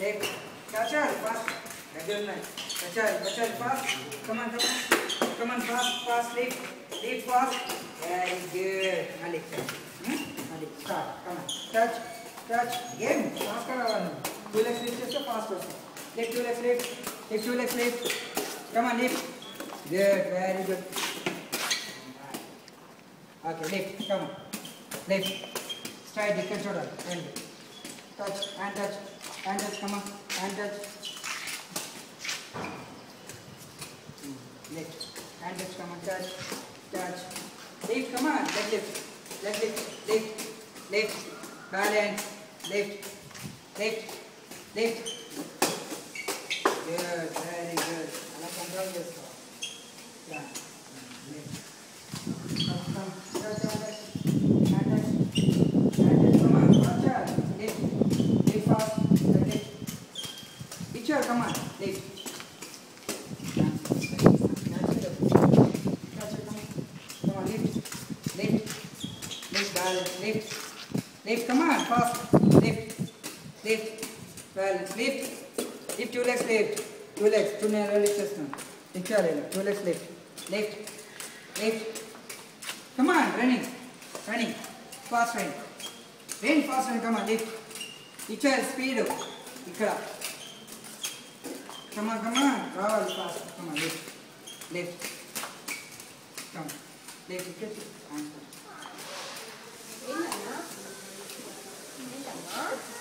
left. Catch her fast. Again, catch her fast. Come on, fast, lift fast. Very good. Malik, start. Come on, touch. Again, fast karavanu. 2 legs lift cheste fast vastu. Lift 2 legs lift. Come on, lift. Good, very good. Okay, lift. Come on, lift. Straight, ఇక్కడ చూడాలి. Touch, hand touch. Come on, hand touch. Lift, hand touch, come on, touch. Lift, come on, leg lift, balance, lift. Good, very good. అలా control చేసుకో. Lift. Come, touch, hand touch. Come on, touch, lift fast, lift. Picture, come on, lift. Balance, lift, come on, fast, lift, balance, lift, 2 legs lift, 2 legs, 2 narrow lift chestnut, 2 legs lift, come on, running, fast running, come on, lift, picture, speed, ikkada, come on, roll fast, come on, lift, come, lift, hands. Ini lama.